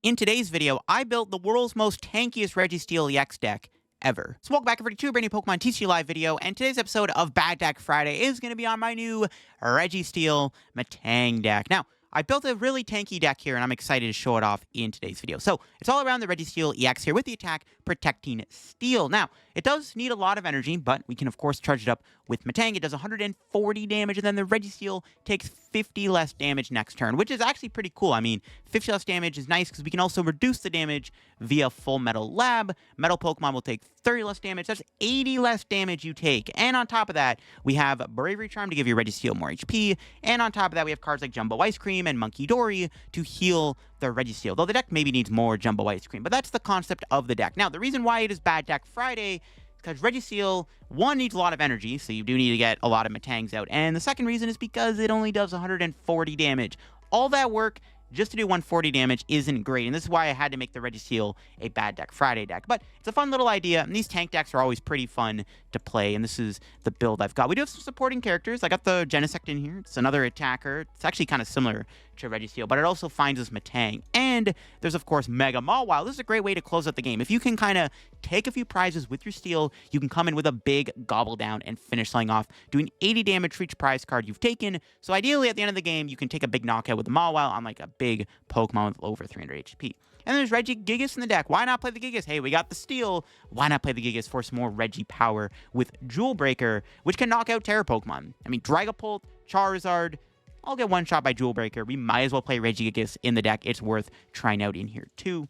In today's video, I built the world's most tankiest Registeel EX deck ever. So welcome back everybody to a brand new Pokemon TCG Live video, and today's episode of Bad Deck Friday is going to be on my new Registeel Metang deck. Now, I built a really tanky deck here, and I'm excited to show it off in today's video. So, it's all around the Registeel EX here with the attack Protecting Steel. Now, it does need a lot of energy, but we can, of course, charge it up with Metang. It does 140 damage, and then the Registeel takes 50 less damage next turn, which is actually pretty cool. I mean, 50 less damage is nice because we can also reduce the damage via full Metal Lab. Metal Pokemon will take 30 less damage. That's 80 less damage you take. And on top of that, we have Bravery Charm to give your Registeel more HP. And on top of that, we have cards like Jumbo Ice Cream and Munkidori to heal the Registeel. Though the deck maybe needs more Jumbo Ice Cream, but that's the concept of the deck. Now, the reason why it is Bad Deck Friday is because Registeel, one, needs a lot of energy, so you do need to get a lot of Metangs out. And the second reason is because it only does 140 damage. All that work just to do 140 damage isn't great, and this is why I had to make the Registeel a Bad Deck Friday deck. But it's a fun little idea, and these tank decks are always pretty fun to play, and this is the build I've got. We do have some supporting characters. I got the Genesect in here. It's another attacker. It's actually kind of similar to Registeel, but it also finds us Metang. And there's, of course, Mega Mawile. This is a great way to close out the game. If you can kind of take a few prizes with your steel, you can come in with a big gobble down and finish something off, doing 80 damage for each prize card you've taken. So ideally, at the end of the game, you can take a big knockout with the Mawile on like a big Pokemon with over 300 HP. And there's Regigigas in the deck. Why not play the Gigas? Hey, we got the steel. Why not play the Gigas for some more Regi power with Jewel Breaker, which can knock out Terra Pokemon? I mean, Dragapult, Charizard, I'll get one shot by Jewel Breaker. We might as well play Regigigas in the deck. It's worth trying out in here too.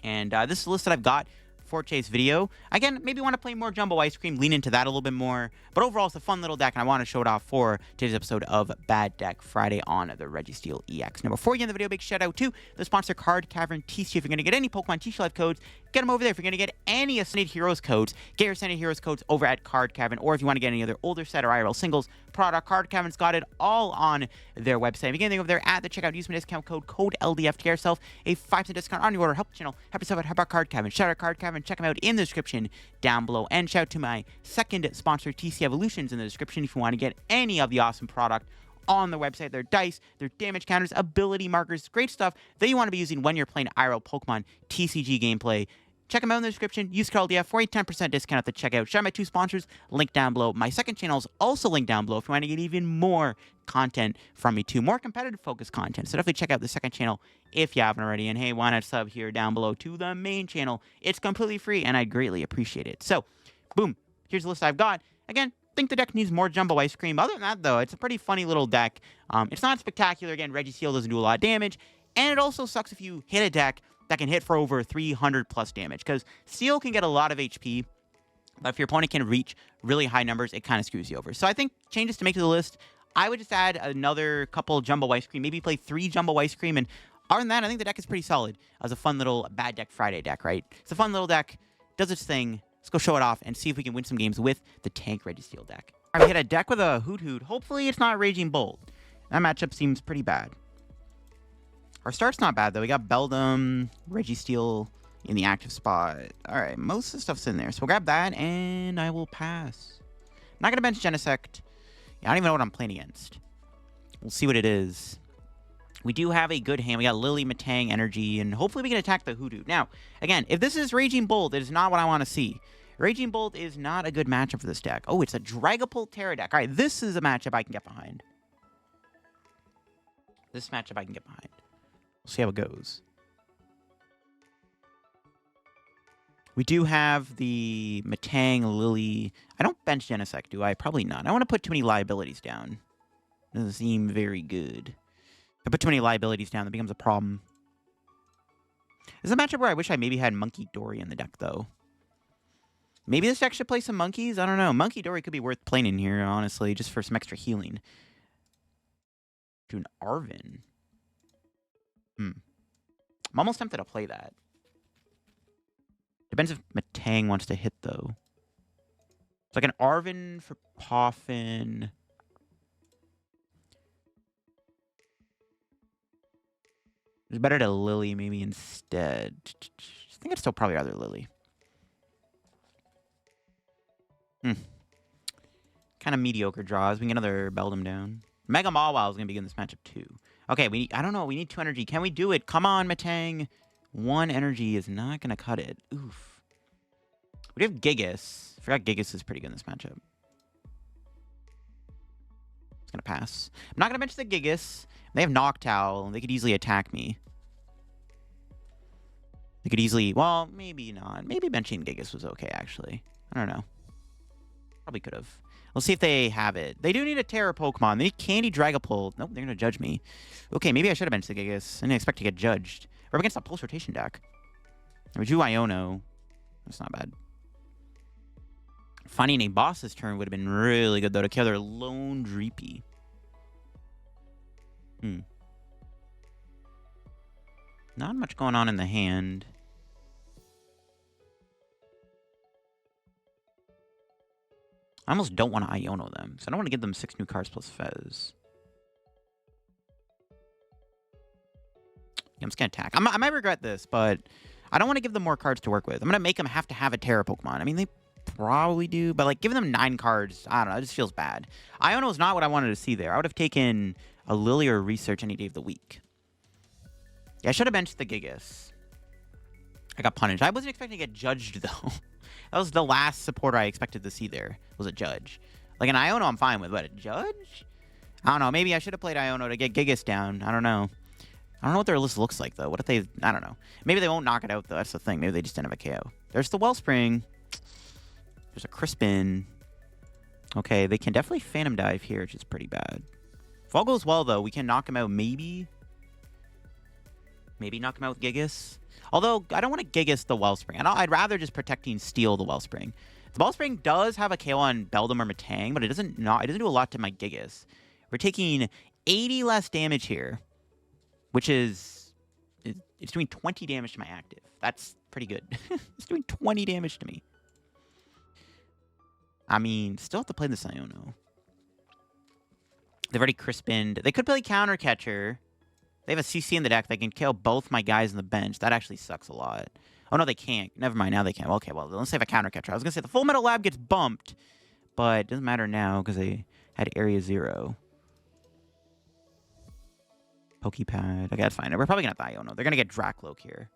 And this is the list that I've got for today's video. Again, maybe want to play more Jumbo Ice Cream, lean into that a little bit more. But overall, it's a fun little deck, and I want to show it off for today's episode of Bad Deck Friday on the Registeel EX. Now, before you end the video, big shout out to the sponsor Card Cavern TCG. If you're going to get any Pokemon TCG Live codes, get them over there. If you're going to get any Ascended Heroes codes, get your Ascended Heroes codes over at Card Cavern. Or if you want to get any other older set or IRL singles product, Card Cavern's got it all on their website. If you get anything over there at the checkout, use my discount code LDF to get yourself a 5% discount on your order. Help the channel. Help yourself out. Help out Card Cavern. Shout out Card Cavern. Check them out in the description down below. And shout out to my second sponsor, TC Evolutions, in the description if you want to get any of the awesome product on the website. Their dice, their damage counters, ability markers, great stuff that you want to be using when you're playing IRL Pokemon TCG gameplay. Check them out in the description. Use code LDF for a 10% discount at the checkout. Shout out my two sponsors, link down below. My second channel is also linked down below if you want to get even more content from me too. More competitive focused content. So definitely check out the second channel if you haven't already. And hey, why not sub here down below to the main channel? It's completely free and I'd greatly appreciate it. So, boom. Here's the list I've got. Again, think the deck needs more Jumbo Ice Cream. Other than that, though, it's a pretty funny little deck. It's not spectacular. Again, Registeel doesn't do a lot of damage. And it also sucks if you hit a deck that can hit for over 300 plus damage, because Steel can get a lot of HP, but if your opponent can reach really high numbers, it kind of screws you over. So I think changes to make to the list, I would just add another couple Jumbo Ice Cream, maybe play 3 Jumbo Ice Cream, and other than that, I think the deck is pretty solid as a fun little Bad Deck Friday deck, right? It's a fun little deck, does its thing. Let's go show it off and see if we can win some games with the Tank Registeel deck. All right, we hit a deck with a Hoot. Hopefully it's not Raging Bolt. That matchup seems pretty bad. Our start's not bad, though. We got Beldum, Registeel in the active spot. All right, most of the stuff's in there. So we'll grab that, and I will pass. Not going to bench Genesect. Yeah, I don't even know what I'm playing against. We'll see what it is. We do have a good hand. We got Lillie, Metang, Energy, and hopefully we can attack the Hoodoo. Now, again, if this is Raging Bolt, it is not what I want to see. Raging Bolt is not a good matchup for this deck. Oh, it's a Dragapult Terra deck. All right, this is a matchup I can get behind. This matchup I can get behind. We'll see how it goes. We do have the Metang, Lillie. I don't bench Genesect, do I? Probably not. I want to put too many liabilities down. Doesn't seem very good. If I put too many liabilities down, that becomes a problem. This is a matchup where I wish I maybe had Munkidori in the deck, though. Maybe this deck should play some monkeys? I don't know. Munkidori could be worth playing in here, honestly, just for some extra healing. Do an Arven. I'm almost tempted to play that. Depends if Metang wants to hit, though. It's like an Arven for Poffin. It's better to Lillie maybe instead. I think I'd still probably rather Lillie. Kind of mediocre draws. We can get another Beldum down. Mega Mawile is going to be in this matchup, too. Okay, I don't know. We need 2 energy. Can we do it? Come on, Metang. 1 energy is not going to cut it. Oof. We have Gigas. I forgot Gigas is pretty good in this matchup. It's going to pass. I'm not going to bench the Gigas. They have Noctowl. They could easily attack me. They could easily... Well, maybe not. Maybe benching Gigas was okay, actually. I don't know. Probably could have. Let's see if they have it. They do need a Terror Pokemon. They need Candy Dragapult. Nope, they're going to judge me. Okay, maybe I should have benched the Gigas. I didn't expect to get judged. We're up against a Pulse Rotation deck. We drew Iono. That's not bad. Finding a boss's turn would have been really good, though, to kill their lone Dreepy. Not much going on in the hand. I almost don't want to Iono them, so I don't want to give them 6 new cards plus Fez. Yeah, I'm just going to attack. I might regret this, but I don't want to give them more cards to work with. I'm going to make them have to have a Terra Pokemon. I mean, they probably do, but like giving them 9 cards, I don't know, it just feels bad. Iono is not what I wanted to see there. I would have taken a Lillie or Research any day of the week. Yeah, I should have benched the Gigas. I got punished. I wasn't expecting to get judged, though. That was the last supporter I expected to see there, was a judge. Like an Iono I'm fine with, but a judge? I don't know. Maybe I should have played Iono to get Gigas down. I don't know. I don't know what their list looks like, though. What if they... I don't know. Maybe they won't knock it out, though. That's the thing. Maybe they just didn't have a KO. There's the Wellspring. There's a Crispin. Okay, they can definitely Phantom Dive here, which is pretty bad. If all goes well, though, we can knock him out maybe. Maybe knock him out with Gigas. Although, I don't want to Gigas the Wellspring. I'd rather just protecting Steal the Wellspring. The Wellspring does have a KO on Beldum or Metang, but it doesn't do a lot to my Gigas. We're taking 80 less damage here, which is... It's doing 20 damage to my active. That's pretty good. It's doing 20 damage to me. I mean, still have to play this Iono. They've already Crispined. They could play Counter Catcher. They have a CC in the deck. They can kill both my guys on the bench. That actually sucks a lot. Oh, no, they can't. Never mind. Now they can. Okay, well, let's have a Counter Catcher. I was going to say the Full Metal Lab gets bumped, but it doesn't matter now because they had Area 0. Pokepad. Okay, that's fine. We're probably going to have the Iono. They're going to get Dracloak here.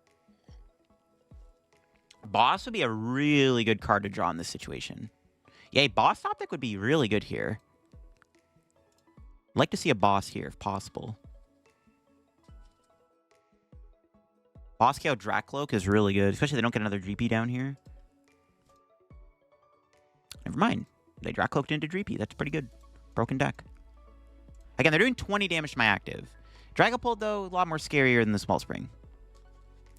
Boss would be a really good card to draw in this situation. Yeah, a Boss top deck would be really good here. I'd like to see a Boss here if possible. Boss KO Dracloak is really good, especially if they don't get another GP down here. Never mind. They Dracloaked into Dreepy. That's pretty good. Broken deck. Again, they're doing 20 damage to my active. Dragapult, though, a lot more scarier than this Wellspring.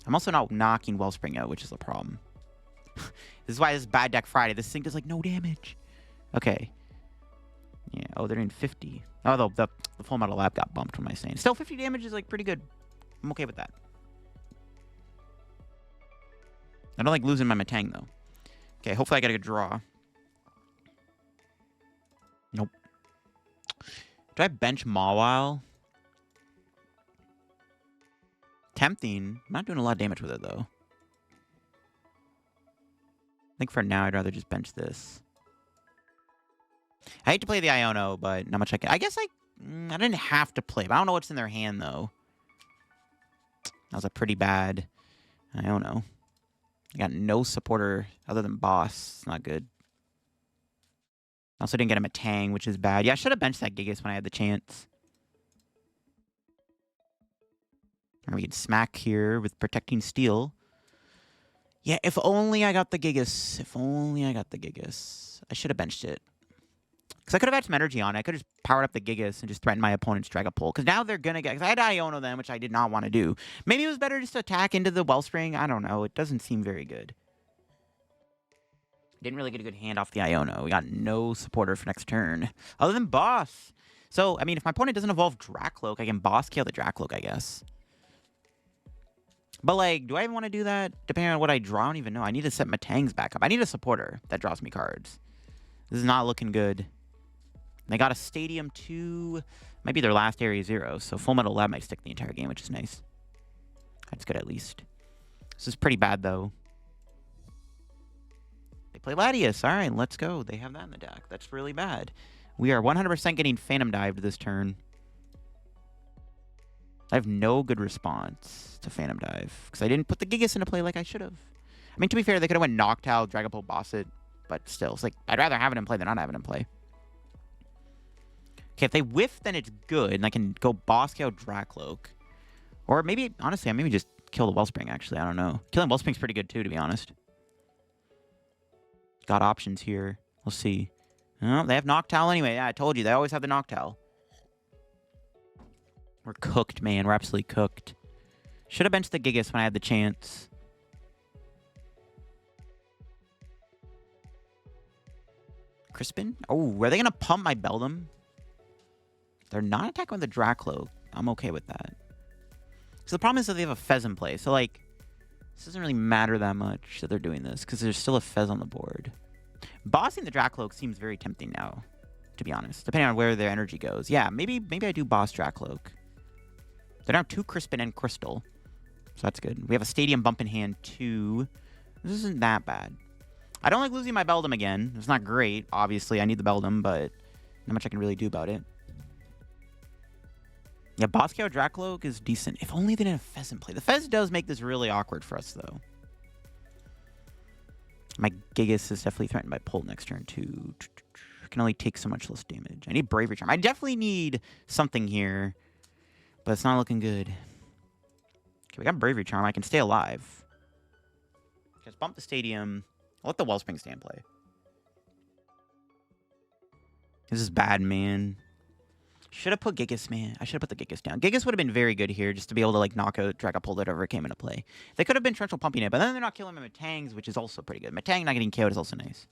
I'm also not knocking Wellspring out, which is a problem. This is why this is Bad Deck Friday. This thing does, like, no damage. Okay. Yeah. Oh, they're doing 50. Oh, the Full Metal Lab got bumped, what am I saying? Still, 50 damage is, like, pretty good. I'm okay with that. I don't like losing my Metang, though. Okay, hopefully I get a good draw. Nope. Do I bench Mawile? Tempting. I'm not doing a lot of damage with it, though. I think for now, I'd rather just bench this. I hate to play the Iono, but not much I can... I guess I didn't have to play, but I don't know what's in their hand, though. That was a pretty bad Iono. I got no supporter other than Boss. It's not good. Also didn't get him a Metang, which is bad. Yeah, I should have benched that Gigas when I had the chance. And we can smack here with Protecting Steel. Yeah, if only I got the Gigas. If only I got the Gigas. I should have benched it. Because I could have had some energy on it. I could have just powered up the Gigas and just threatened my opponent's Dragapult. Because now they're going to get... Because I had Iono them, which I did not want to do. Maybe it was better just to attack into the Wellspring. I don't know. It doesn't seem very good. Didn't really get a good hand off the Iono. We got no supporter for next turn. Other than Boss. So, I mean, if my opponent doesn't evolve Dracloak, I can Boss kill the Dracloak, I guess. But, like, do I even want to do that? Depending on what I draw, I don't even know. I need to set Metang's back up. I need a supporter that draws me cards. This is not looking good. They got a Stadium 2. Might be their last Area 0. So Full Metal Lab might stick the entire game, which is nice. That's good at least. This is pretty bad, though. They play Latias. All right, let's go. They have that in the deck. That's really bad. We are 100% getting Phantom Dived this turn. I have no good response to Phantom Dive because I didn't put the Gigas into play like I should have. I mean, to be fair, they could have went Noctowl, Dragapult, Boss it, but still, it's like I'd rather have it in play than not have it in play. Okay, if they whiff, then it's good, and I can go Boss KO Dracloak. Or maybe, honestly, I maybe just kill the Wellspring, actually. I don't know. Killing Wellspring's pretty good, too, to be honest. Got options here. We'll see. Oh, they have Noctowl anyway. Yeah, I told you. They always have the Noctowl. We're cooked, man. We're absolutely cooked. Should have benched the Gigas when I had the chance. Crispin? Oh, are they going to pump my Beldum? They're not attacking with the Dracloak. I'm okay with that. So the problem is that they have a Fez in play. So, like, this doesn't really matter that much that they're doing this because there's still a Fez on the board. Bossing the Dracloak seems very tempting now, to be honest, depending on where their energy goes. Yeah, maybe I do boss Dracloak. They don't have 2 Crispin and Crystal, so that's good. We have a Stadium Bump in hand, too. This isn't that bad. I don't like losing my Beldum again. It's not great, obviously. I need the Beldum, but not much I can really do about it. Yeah, Boss KO Dracloak is decent. If only they didn't have Fez in play. The Fez does make this really awkward for us, though. My Gigas is definitely threatened by Pull next turn, too. I can only take so much less damage. I need Bravery Charm. I definitely need something here, but it's not looking good. Okay, we got Bravery Charm. I can stay alive. Just bump the Stadium. I'll let the Wellspring stay in play. This is bad, man. Should have put Gigas, man. I should have put the Gigas down. Gigas would have been very good here just to be able to, like, knock out Dragapult if it ever came into play. They could have been torrential pumping it, but then they're not killing him with Tangs, which is also pretty good. Metang not getting KO'd is also nice.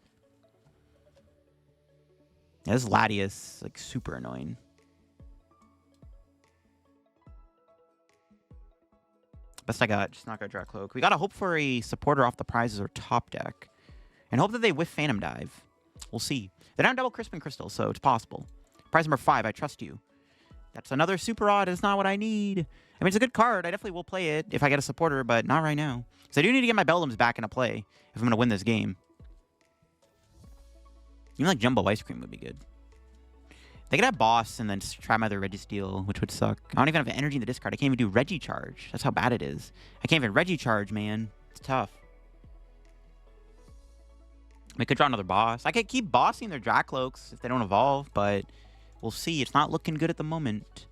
Yeah, this Latias, like, super annoying. Best I got, just knock out Dracloak. We gotta hope for a supporter off the prizes or top deck. And hope that they whiff Phantom Dive. We'll see. They don't double Crispin Crystal, so it's possible. Prize number 5, I trust you. That's another super odd. It's not what I need. I mean, it's a good card. I definitely will play it if I get a supporter, but not right now. So I do need to get my Beldums back into play if I'm going to win this game. Even like Jumbo Ice Cream would be good. They could have Boss and then try my other Registeel, which would suck. I don't even have energy in the discard. I can't even do Regicharge. That's how bad it is. I can't even Regicharge, man. It's tough. I could draw another Boss. I could keep bossing their Dracloaks if they don't evolve, but we'll see. It's not looking good at the moment.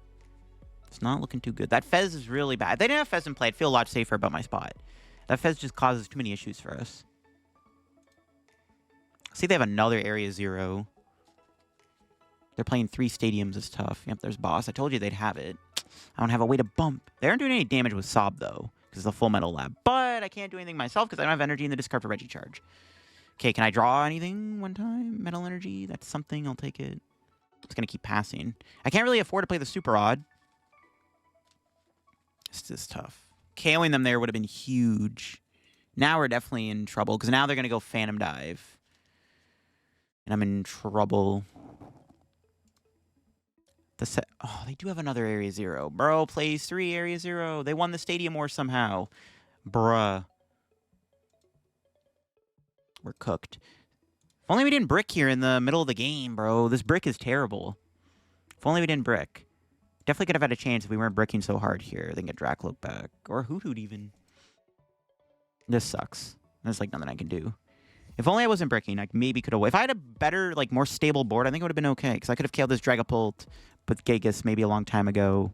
It's not looking too good. That Fez is really bad. If they didn't have Fez in play, I'd feel a lot safer about my spot. That Fez just causes too many issues for us. See, they have another Area 0. They're playing 3 stadiums. It's tough. Yep, there's Boss. I told you they'd have it. I don't have a way to bump. They aren't doing any damage with Sob, though, because it's a full Metal Lab. But I can't do anything myself because I don't have energy in the discard for Regicharge. Okay, can I draw anything one time? Metal Energy? That's something. I'll take it. It's going to keep passing. I can't really afford to play the Super Odd. This is tough. KOing them there would have been huge. Now we're definitely in trouble because now they're going to go Phantom Dive. And I'm in trouble. Oh, they do have another Area 0. Bro plays 3 Area 0. They won the Stadium War somehow. Bruh. We're cooked. If only we didn't brick here in the middle of the game, bro. This brick is terrible. If only we didn't brick. Definitely could have had a chance if we weren't bricking so hard here. Then get Dracloak back. Or Hoot even. This sucks. There's like nothing I can do. If only I wasn't bricking, I maybe could have... If I had a better, like, more stable board, I think it would have been okay. Because I could have killed this Dragapult with Gigas maybe a long time ago.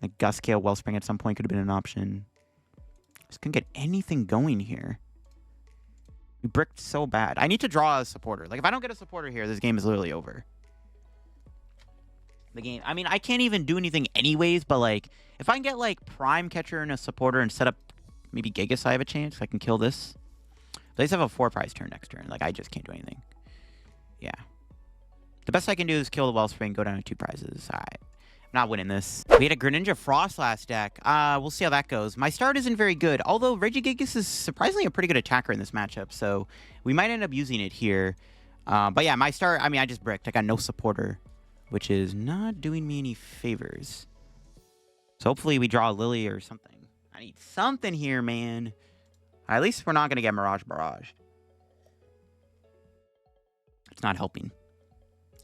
Like, Gus KO Wellspring at some point could have been an option. Just couldn't get anything going here. We bricked so bad. I need to draw a supporter. Like, if I don't get a supporter here, this game is literally over. The game... I mean, I can't even do anything anyways, but, like, if I can get, like, Prime Catcher and a supporter and set up maybe Gigas, I have a chance. I can kill this. They just have a 4-prize turn next turn. Like, I just can't do anything. Yeah. The best I can do is kill the Wellspring, go down to 2 prizes. All right. I'm not winning this. We had a Greninja Frost last deck. We'll see how that goes. My start isn't very good, although Regigigas is surprisingly a pretty good attacker in this matchup, so we might end up using it here. But yeah, my start, I mean, I just bricked. I got no supporter, which is not doing me any favors. So hopefully we draw a Lillie or something. I need something here, man. At least we're not going to get Mirage Barrage. It's not helping.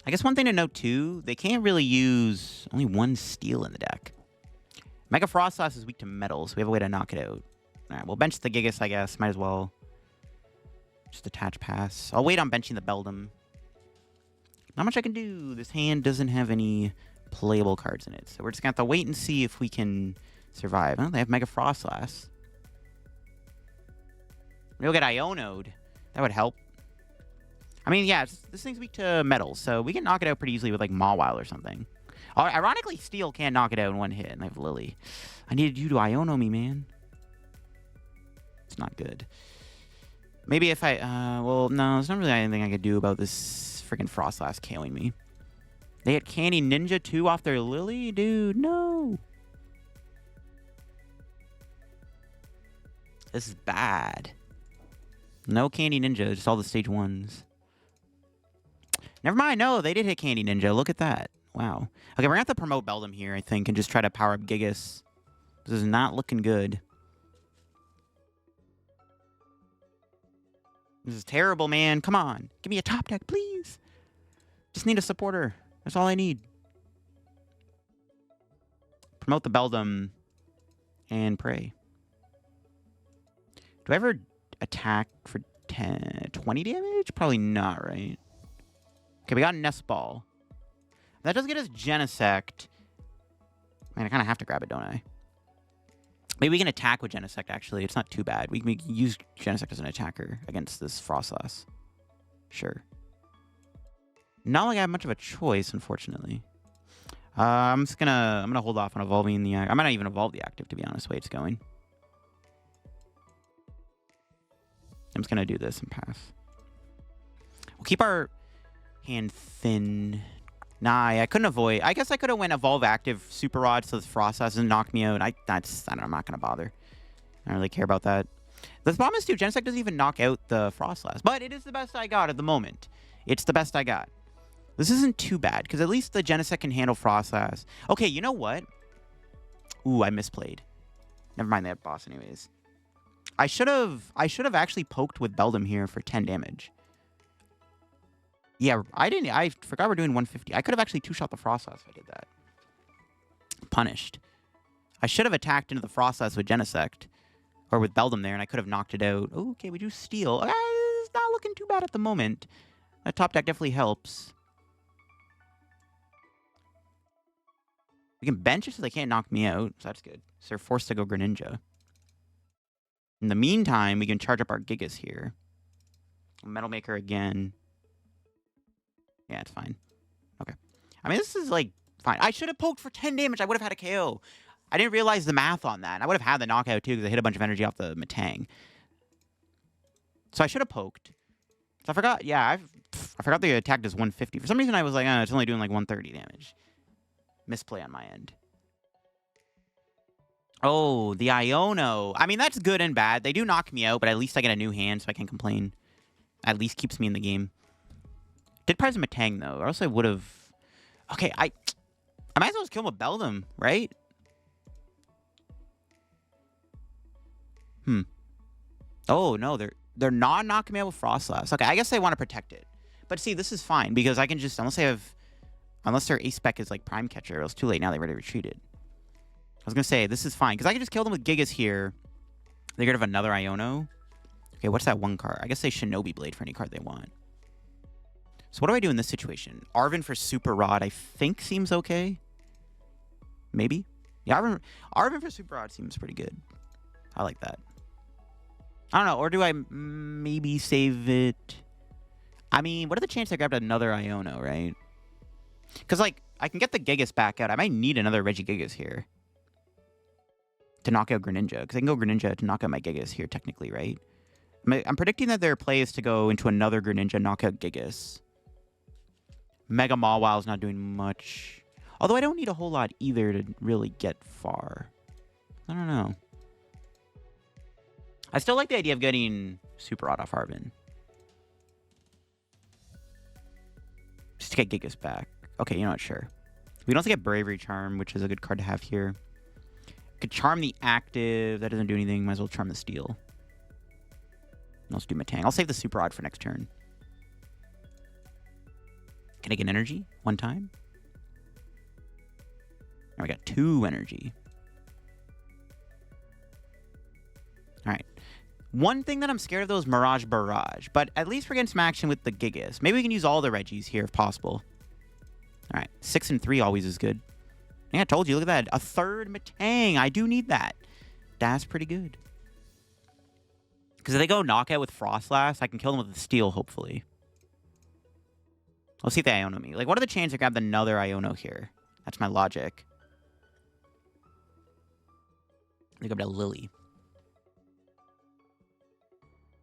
I guess one thing to note, too, they can't really use only 1 steal in the deck. Mega Frostlass is weak to metal, so we have a way to knock it out. Alright, we'll bench the Gigas, I guess. Might as well. Just attach pass. I'll wait on benching the Beldum. Not much I can do. This hand doesn't have any playable cards in it. So we're just going to have to wait and see if we can survive. Oh, they have Mega Frostlass. We'll get Iono'd. That would help. I mean, yeah, this thing's weak to metal, so we can knock it out pretty easily with, like, Mawile or something. Ironically, Steel can't knock it out in one hit, and I have Lillie. I needed you to Iono me, man. It's not good. Maybe if I, well, no, there's not really anything I could do about this freaking Frostlass KOing me. They had Candy Ninja, too, off their Lillie? Dude, no. This is bad. No Candy Ninja, just all the stage 1s. Never mind, no, they did hit Candy Ninja. Look at that. Wow. Okay, we're going to have to promote Beldum here, I think, and just try to power up Gigas. This is not looking good. This is terrible, man. Come on. Give me a top deck, please. Just need a supporter. That's all I need. Promote the Beldum and pray. Do I ever attack for 20 damage? Probably not, right? Okay, we got Nest Ball. That does get us Genesect. Man, I kind of have to grab it, don't I? Maybe we can attack with Genesect, actually. It's not too bad. We can use Genesect as an attacker against this Frostlass. Sure. Not like I have much of a choice, unfortunately. I'm gonna hold off on evolving the... I might not even evolve the active, to be honest, the way it's going. I'm just gonna do this and pass. We'll keep our hand thin. Nah, I couldn't avoid. I guess I could have went evolve active Super Rod so the Frostlass doesn't knock me out. I don't know, I'm not gonna bother. I don't really care about that. The problem is too, Genesect doesn't even knock out the Frostlass, but it is the best I got at the moment. It's the best I got. This isn't too bad because at least the Genesect can handle Frostlass. Okay, you know what? Ooh, I misplayed. Never mind that boss, anyways. I should have actually poked with Beldum here for 10 damage. Yeah, I forgot we're doing 150. I could have actually two-shot the Frostlass if I did that. Punished. I should have attacked into the Frostlass with Genesect. Or with Beldum there, and I could have knocked it out. Ooh, okay, we do Steel. It's not looking too bad at the moment. That top deck definitely helps. We can bench it so they can't knock me out, so that's good. So they're forced to go Greninja. In the meantime, we can charge up our Gigas here. Metal Maker again. Yeah, it's fine. Okay. I mean, this is, like, fine. I should have poked for 10 damage. I would have had a KO. I didn't realize the math on that. I would have had the knockout, too, because I hit a bunch of energy off the Metang. So I should have poked. So I forgot. Yeah, I forgot the attack does 150. For some reason, I was like, it's only doing, like, 130 damage. Misplay on my end. Oh, the Iono. I mean, that's good and bad. They do knock me out, but at least I get a new hand, so I can't complain. At least keeps me in the game. Did prize a Metang, though, or else I would have... Okay, I might as well just kill him with Beldum, right? Oh, no, they're not knocking me out with Frostlass. Okay, I guess they want to protect it. But see, this is fine, because I can just... Unless their ace spec is, like, Prime Catcher, it's too late now. They already retreated. I was going to say, this is fine, because I can just kill them with Gigas here. They get rid of another Iono. Okay, what's that one card? I guess they Shinobi Blade for any card they want. So what do I do in this situation? Arven for Super Rod, I think seems okay. Maybe? Yeah, Arven for Super Rod seems pretty good. I like that. I don't know, or do I maybe save it? I mean, what are the chances I grabbed another Iono, right? Because, like, I can get the Gigas back out. I might need another Regigigas here to knock out Greninja, because I can go Greninja to knock out my Gigas here, technically, right? I'm predicting that their play is to go into another Greninja, knock out Gigas. Mega Mawile is not doing much. Although I don't need a whole lot either to really get far. I don't know. I still like the idea of getting Super Rod off Arven. Just to get Gigas back. Okay, you know what, sure. We can also get Bravery Charm, which is a good card to have here. Could charm the active. That doesn't do anything. Might as well charm the Steel. Let's do Metang. I'll save the Super Rod for next turn. Can I get energy one time? Now we got 2 energy. Alright. One thing that I'm scared of, though, is Mirage Barrage. But at least we're getting some action with the Gigas. Maybe we can use all the Regis here if possible. Alright. 6 and 3 always is good. Yeah, I told you. Look at that. A third Metang. I do need that. That's pretty good. Because if they go knockout with Frostlass, I can kill them with the Steel, hopefully. Let's see if they Iono me. Like, what are the chances I grab another Iono here? That's my logic. I think I'm a Lillie.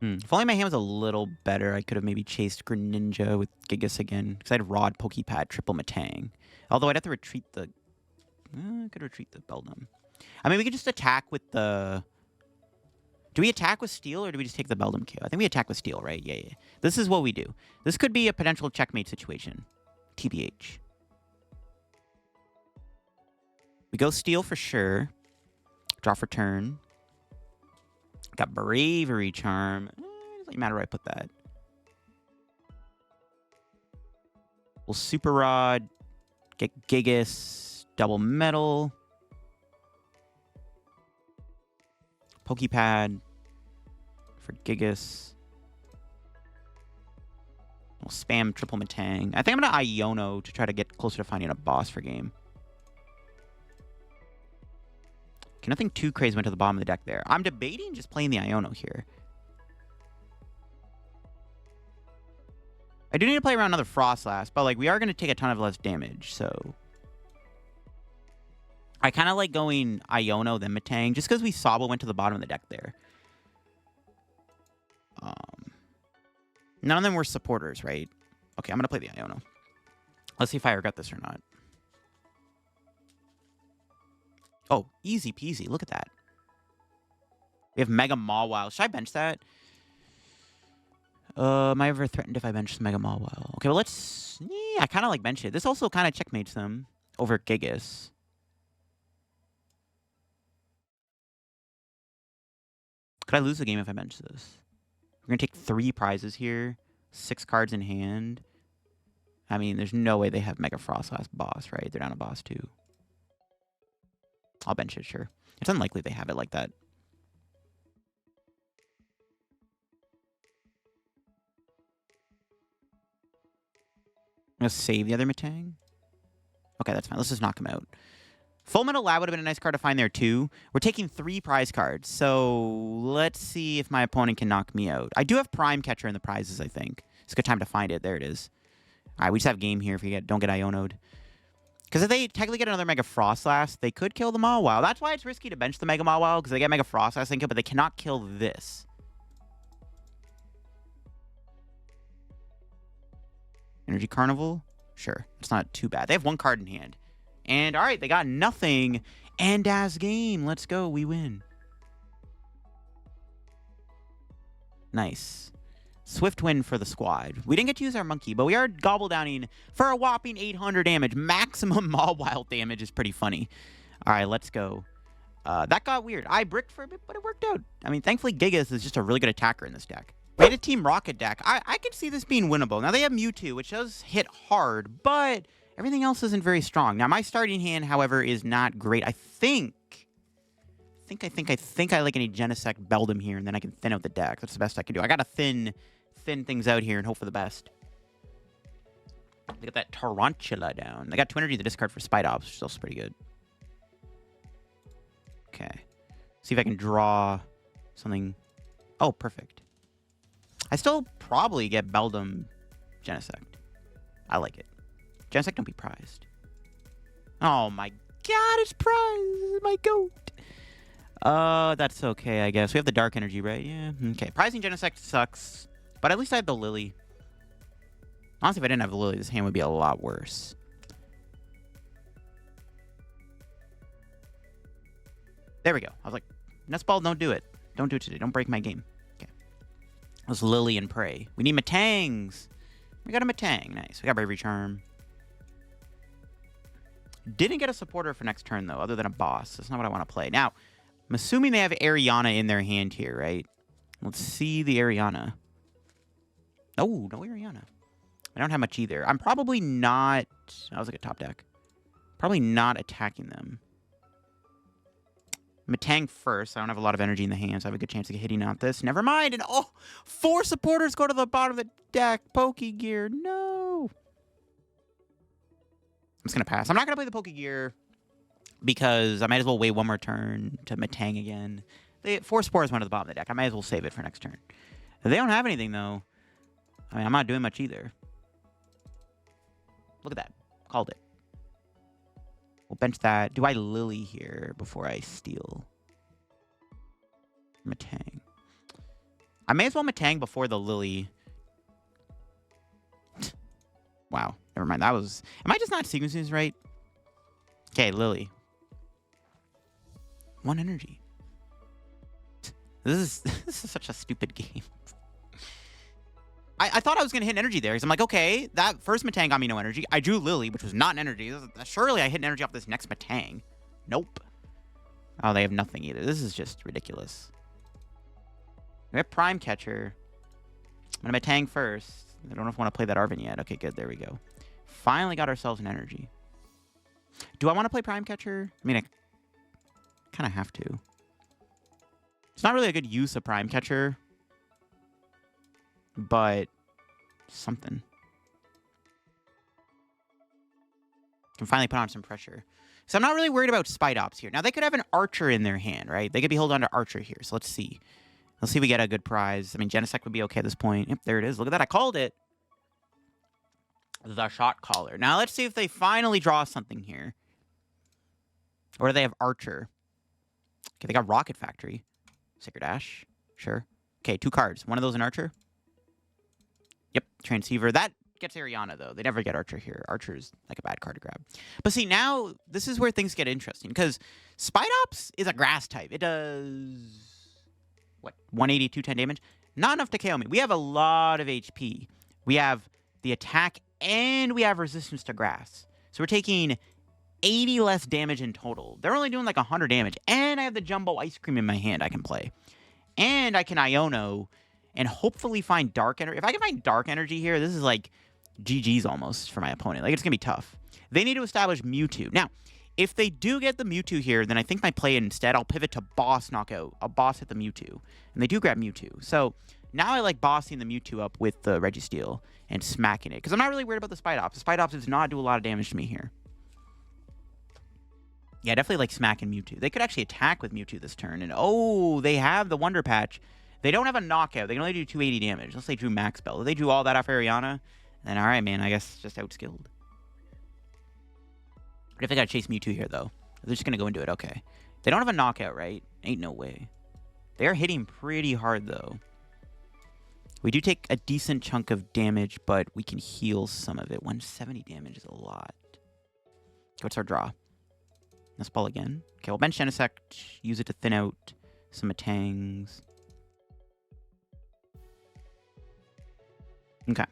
If only my hand was a little better, I could have maybe chased Greninja with Gigas again. Because I had Rod, Pokepad, triple Metang. Although I'd have to retreat the... I could retreat the Beldum. I mean, we could just attack with the... Do we attack with Steel, or do we just take the Beldum KO? I think we attack with Steel, right? Yeah. This is what we do. This could be a potential checkmate situation. TBH. We go Steel for sure. Draw for turn. Got Bravery Charm. It doesn't matter where I put that. We'll Super Rod. Get Gigas. Double Metal. Pokepad. For Gigas. We'll spam triple Metang. I think I'm going to Iono to try to get closer to finding a boss for game. Okay, nothing too crazy went to the bottom of the deck there. I'm debating just playing the Iono here. I do need to play around another Frostlass, but like we are going to take a ton of less damage, so... I kind of like going Iono then Metang, just because we saw what went to the bottom of the deck there. None of them were supporters, right? Okay, I'm going to play the Iono. Let's see if I regret this or not. Oh, easy peasy. Look at that. We have Mega Mawile. Should I bench that? Am I ever threatened if I bench Mega Mawile? Okay, well, let's... Yeah, I kind of like bench it. This also kind of checkmates them over Gigas. Could I lose the game if I bench this? We're going to take 3 prizes here. 6 cards in hand. I mean, there's no way they have Mega Frostlass boss, right? They're down a boss, too. I'll bench it, sure. It's unlikely they have it like that. I'm going to save the other Metang. Okay, that's fine. Let's just knock him out. Full Metal Lab would have been a nice card to find there, too. We're taking 3 prize cards, so let's see if my opponent can knock me out. I do have Prime Catcher in the prizes, I think. It's a good time to find it. There it is. All right, we just have game here if we don't get Iono'd. Because if they technically get another Mega Frostlass, they could kill the Mawile. That's why it's risky to bench the Mega Mawile, because they get Mega Frostlass, but they cannot kill this. Energy Carnival? Sure. It's not too bad. They have 1 card in hand. And, all right, they got nothing. And as game. Let's go. We win. Nice. Swift win for the squad. We didn't get to use our monkey, but we are gobble downing for a whopping 800 damage. Maximum Mawile damage is pretty funny. All right, let's go. That got weird. I bricked for a bit, but it worked out. I mean, thankfully, Gigas is just a really good attacker in this deck. We had a Team Rocket deck. I could see this being winnable. Now, they have Mewtwo, which does hit hard, but everything else isn't very strong. Now, my starting hand, however, is not great. I think I like any Genesect Beldum here, and then I can thin out the deck. That's the best I can do. I got to thin things out here and hope for the best. They got that Tarantula down. They got 2 energy to discard for Spite Ops, which is also pretty good. Okay. See if I can draw something. Oh, perfect. I still probably get Beldum Genesect. I like it. Genesect don't be prized. Oh my god, it's prized! My goat! That's okay, I guess. We have the Dark Energy, right? Yeah, okay. Prizing Genesect sucks, but at least I have the Lillie. Honestly, if I didn't have the Lillie, this hand would be a lot worse. There we go. I was like, Nest Ball, don't do it. Don't do it today. Don't break my game. Okay. That was Lillie and Prey. We need Metangs. We got a Metang. Nice. We got Bravery Charm. Didn't get a supporter for next turn, though, other than a boss. That's not what I want to play. Now, I'm assuming they have Ariana in their hand here, right? Let's see the Ariana. Oh, no Ariana. I don't have much either. I'm probably not... I was like a top deck. Probably not attacking them. Metang first. I don't have a lot of energy in the hand, so I have a good chance of hitting out this. Never mind. And oh, 4 supporters go to the bottom of the deck. Pokégear, no. I'm just going to pass. I'm not going to play the Pokégear because I might as well wait one more turn to Metang again. 4 spores went to the bottom of the deck. I might as well save it for next turn. If they don't have anything, though, I mean, I'm not doing much either. Look at that. Called it. We'll bench that. Do I Lillie here before I steal? Metang. I may as well Metang before the Lillie. Wow. Never mind. That was... Am I just not sequencing this right? Okay, Lillie. 1 energy. This is such a stupid game. I thought I was going to hit an energy there because I'm like, okay, that first Metang got me no energy. I drew Lillie, which was not an energy. Surely I hit an energy off this next Metang. Nope. Oh, they have nothing either. This is just ridiculous. We have Prime Catcher. I'm going to Metang first. I don't know if I want to play that Arven yet. Okay, good. There we go. Finally got ourselves an energy. Do I want to play Prime Catcher? I mean, I kind of have to. It's not really a good use of Prime Catcher. But something. Can finally put on some pressure. So I'm not really worried about Spite Ops here. Now, they could have an Archer in their hand, right? They could be holding on to Archer here. So let's see. Let's see if we get a good prize. I mean, Genesect would be okay at this point. Yep, there it is. Look at that. I called it. The shot caller. Now, let's see if they finally draw something here. Or do they have Archer? Okay, they got Rocket Factory. Sacred Ash. Sure. Okay, 2 cards. One of those an Archer. Yep, Transceiver. That gets Ariana, though. They never get Archer here. Archer is like a bad card to grab. But see, now, this is where things get interesting. Because Spite Ops is a grass type. It does... what? 180, 210 damage? Not enough to KO me. We have a lot of HP. We have the attack, and we have resistance to grass. So we're taking 80 less damage in total. They're only doing like 100 damage. And I have the Jumbo Ice Cream in my hand I can play. And I can Iono... and hopefully find Dark Energy. If I can find Dark Energy here, this is like GG's almost for my opponent. Like, it's going to be tough. They need to establish Mewtwo. Now, if they do get the Mewtwo here, then I think my play instead, I'll pivot to Boss Knockout. I'll Boss hit the Mewtwo. And they do grab Mewtwo. So, now I like bossing the Mewtwo up with the Registeel and smacking it. Because I'm not really worried about the Spite Ops. The Spite Ops does not do a lot of damage to me here. Yeah, definitely like smacking Mewtwo. They could actually attack with Mewtwo this turn. And, oh, they have the Wonder Patch. They don't have a knockout. They can only do 280 damage. Let's say drew Max Bell. If they drew all that off Ariana, then all right, man, I guess just outskilled. What if they got to chase Mewtwo here, though? They're just going to go into it. Okay. They don't have a knockout, right? Ain't no way. They are hitting pretty hard, though. We do take a decent chunk of damage, but we can heal some of it. 170 damage is a lot. What's our draw? Nest Ball again. Okay, we'll bench Genesect. Use it to thin out some Metangs. Okay.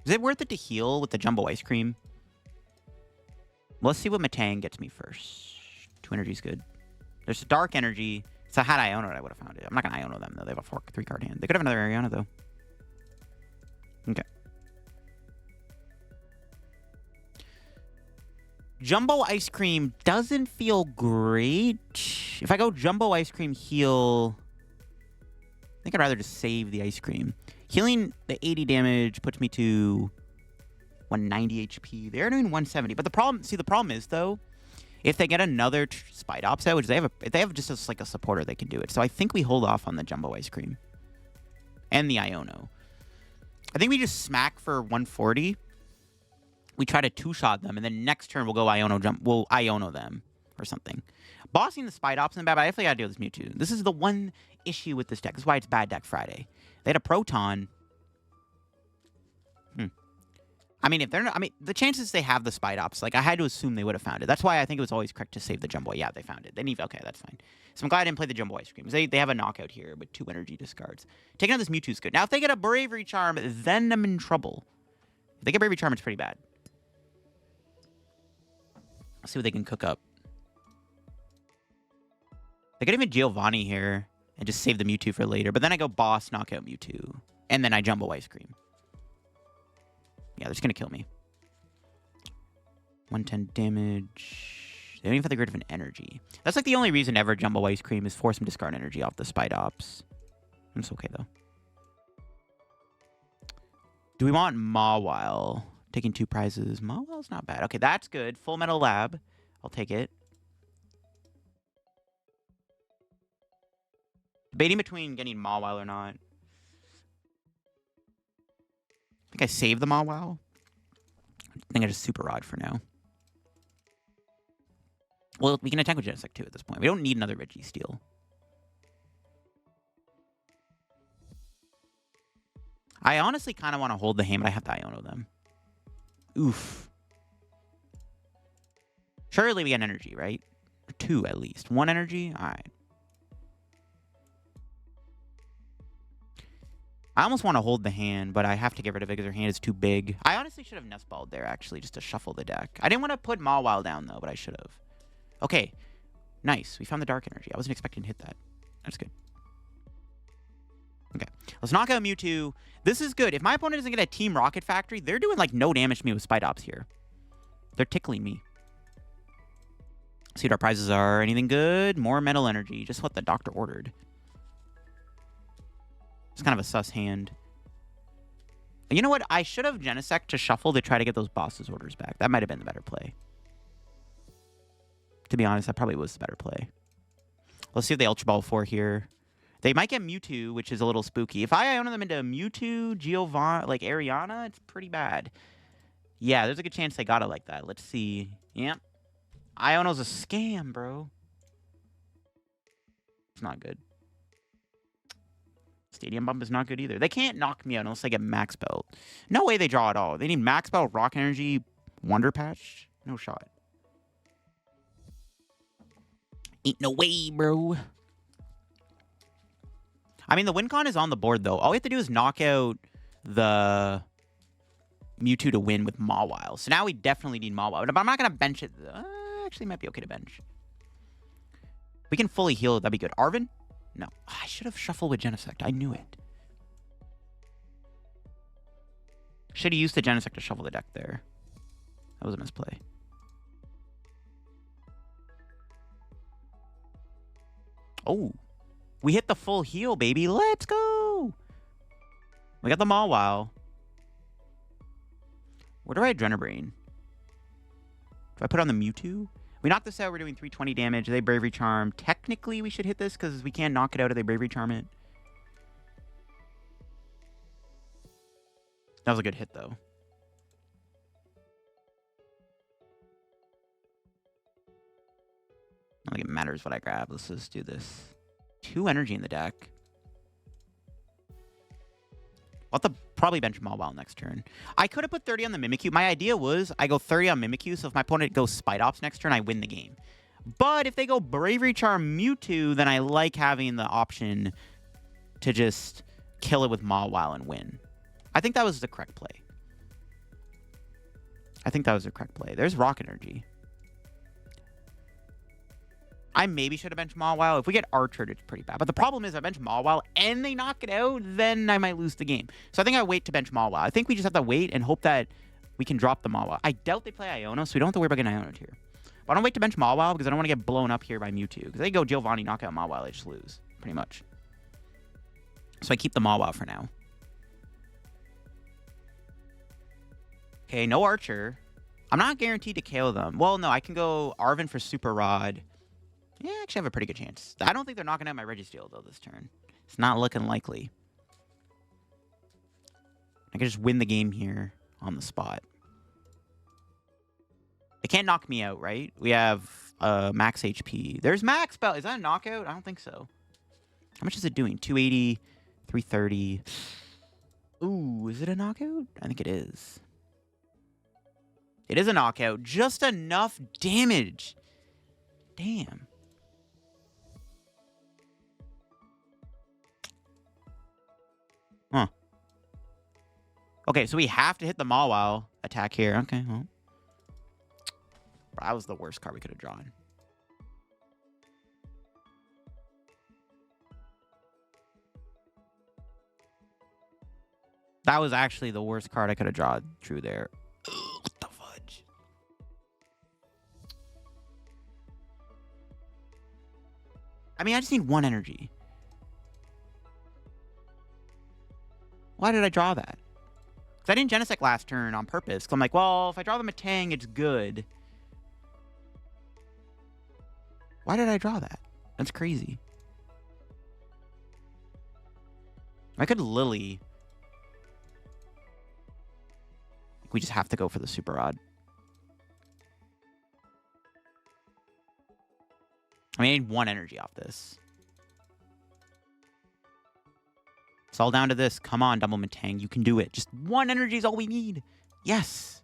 Is it worth it to heal with the Jumbo Ice Cream? Well, let's see what Metang gets me first. 2 energy is good. There's a Dark Energy. So had I Iono it, I would have found it. I'm not going to Iono them, though. They have a 3-card hand. They could have another Ariana, though. Okay. Jumbo Ice Cream doesn't feel great. If I go Jumbo Ice Cream heal... I think I'd rather just save the Ice Cream. Healing the 80 damage puts me to 190 HP. They're doing 170. But the problem is, though, if they get another Spite Ops out, which they have just like a supporter that can do it. So I think we hold off on the Jumbo Ice Cream. And the Iono. I think we just smack for 140. We try to 2-shot them, and then next turn we'll go we'll Iono them or something. Bossing the Spite Ops in bad, but I definitely gotta deal with this Mewtwo. This is the one issue with this deck. This is why it's Bad Deck Friday. They had a Proton. I mean, the chances they have the Spite Ops, like, I had to assume they would have found it. That's why I think it was always correct to save the Jumbo. Yeah, they found it. Okay, that's fine. So I'm glad I didn't play the Jumbo Ice Cream. They have a knockout here with 2 energy discards. Taking out this Mewtwo's good. Now, if they get a Bravery Charm, then I'm in trouble. If they get Bravery Charm, it's pretty bad. Let's see what they can cook up. They could even Giovanni here and just save the Mewtwo for later. But then I go Boss, knockout Mewtwo. And then I Jumbo Ice Cream. Yeah, they're just going to kill me. 110 damage. They don't even have to get rid of an energy. That's like the only reason ever Jumbo Ice Cream is force him to discard energy off the Spidops. It's okay, though. Do we want Mawile? Taking 2 prizes. Mawile's not bad. Okay, that's good. Full Metal Lab. I'll take it. Debating between getting Mawile or not. I think I saved the Mawile. I think I just Super Rod for now. Well, we can attack with Genesect too at this point. We don't need another Registeel. I honestly kind of want to hold the hand, but I have to Iono them. Oof. Surely we get an energy, right? Or 2 at least. 1 energy? Alright. I almost want to hold the hand, but I have to get rid of it because her hand is too big. I honestly should have Nest Balled there, actually, just to shuffle the deck. I didn't want to put Mawile down, though, but I should have. Okay. Nice. We found the Dark Energy. I wasn't expecting to hit that. That's good. Okay. Let's knock out Mewtwo. This is good. If my opponent doesn't get a Team Rocket Factory, they're doing, like, no damage to me with Spidops here. They're tickling me. See what our prizes are. Anything good? More Metal Energy. Just what the doctor ordered. It's kind of a sus hand. You know what? I should have Genesect to shuffle to try to get those boss's orders back. That might have been the better play. To be honest, that probably was the better play. Let's see if they Ultra Ball 4 here. They might get Mewtwo, which is a little spooky. If I Iono them into Mewtwo, Giovanni, like Ariana, it's pretty bad. Yeah, there's a good chance they got it like that. Let's see. Yep. Iono's a scam, bro. It's not good. Stadium Bump is not good either. They can't knock me out unless they get Max Belt. No way they draw at all. They need Max Belt, Rock Energy, Wonder Patch. No shot. Ain't no way, bro. I mean, the win con is on the board, though. All we have to do is knock out the Mewtwo to win with Mawile. So now we definitely need Mawile. But I'm not going to bench it. Actually, it might be okay to bench. We can fully heal it. That'd be good. Arven? No. I should have shuffled with Genesect. I knew it. Should have used the Genesect to shuffle the deck there. That was a misplay. Oh. We hit the full heal, baby. Let's go. We got the Mawile. Where do I Adrenabrain? Do I put on the Mewtwo? We knock this out. We're doing 320 damage. They Bravery Charm. Technically, we should hit this because we can't knock it out if they Bravery Charm it. That was a good hit, though. I don't think it matters what I grab. Let's just do this. 2 energy in the deck. I'll have to probably bench Mawile next turn. I could have put 30 on the Mimikyu. My idea was I go 30 on Mimikyu, so if my opponent goes Spidops next turn, I win the game. But if they go Bravery Charm Mewtwo, then I like having the option to just kill it with Mawile and win. I think that was the correct play. There's Rock Energy. I maybe should have benched Mawile. If we get Archered, it's pretty bad. But the problem is I bench Mawile and they knock it out, then I might lose the game. So I think I wait to bench Mawile. I think we just have to wait and hope that we can drop the Mawile. I doubt they play Iono, so we don't have to worry about getting Iono here. But I don't wait to bench Mawile because I don't want to get blown up here by Mewtwo. Because they go Giovanni, knock out Mawile, I just lose. Pretty much. So I keep the Mawile for now. Okay, no Archer. I'm not guaranteed to KO them. Well, no, I can go Arven for Super Rod. Yeah, I actually have a pretty good chance. I don't think they're knocking out my Registeel, though, this turn. It's not looking likely. I can just win the game here on the spot. They can't knock me out, right? We have max HP. There's Max Belt. Is that a knockout? I don't think so. How much is it doing? 280, 330. Ooh, is it a knockout? I think it is. It is a knockout. Just enough damage. Damn. Huh. Okay, so we have to hit the Mawile attack here. Okay, well. That was the worst card we could have drawn. That was actually the worst card I could have drawn. True there. Ugh, what the fudge? I mean, I just need 1 energy. Why did I draw that? Because I didn't Genesect last turn on purpose. Because I'm like, well, if I draw the Metang, it's good. Why did I draw that? That's crazy. I could Lillie. We just have to go for the super odd. I mean, I need 1 energy off this. It's all down to this. Come on, Double Metang. You can do it. Just 1 energy is all we need. Yes.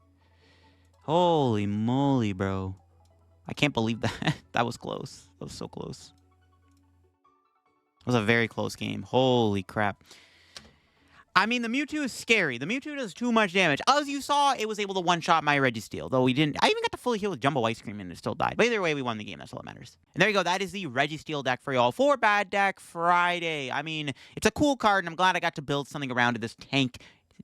Holy moly, bro. I can't believe that. That was close. That was so close. It was a very close game. Holy crap. I mean, the Mewtwo is scary. The Mewtwo does too much damage. As you saw, it was able to one-shot my Registeel, though we didn't. I even got to fully heal with Jumbo Ice Cream, and it still died. But either way, we won the game. That's all that matters. And there you go. That is the Registeel deck for y'all for Bad Deck Friday. I mean, it's a cool card, and I'm glad I got to build something around this tank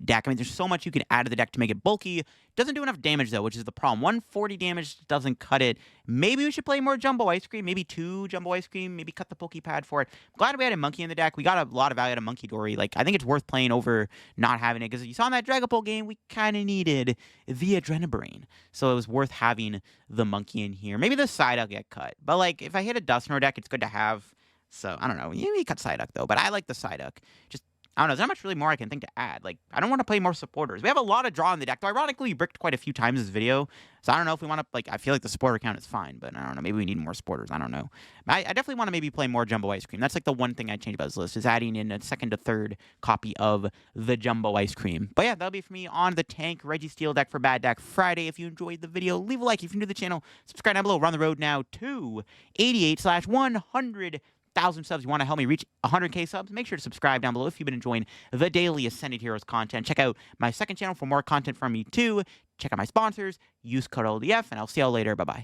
deck. I mean, there's so much you can add to the deck to make it bulky. Doesn't do enough damage, though, which is the problem. 140 damage doesn't cut it. Maybe we should play more Jumbo Ice Cream. Maybe 2 Jumbo Ice Cream.Maybe cut the Pokepad for it. I'm glad we had a Monkey in the deck. We got a lot of value out of Munkidori. Like, I think it's worth playing over not having it. Because you saw in that Dragapult game, we kind of needed the Adrenabrain. So it was worth having the Monkey in here. Maybe the Psyduck get cut. But, like, if I hit a Dusknoir deck, it's good to have. So, I don't know. Maybe cut Psyduck, though. But I like the Psyduck. Just I don't know, there's not much really more I can think to add. Like, I don't want to play more supporters. We have a lot of draw in the deck, though ironically, we bricked quite a few times this video. So I don't know if we want to, like, I feel like the supporter count is fine, but I don't know, maybe we need more supporters. I don't know. I definitely want to maybe play more Jumbo Ice Cream. That's, like, the one thing I'd change about this list, is adding in a 2nd to 3rd copy of the Jumbo Ice Cream. But yeah, that'll be for me on the Tank Registeel deck for Bad Deck Friday. If you enjoyed the video, leave a like. If you're new to the channel, subscribe down below. We're on the road now to 88/100,000 subs. You want to help me reach 100K subs? Make sure to subscribe down below if you've been enjoying the daily Ascended Heroes content. Check out my 2nd channel for more content from me too. Check out my sponsors. Use code LDF, and I'll see y'all later. Bye-bye.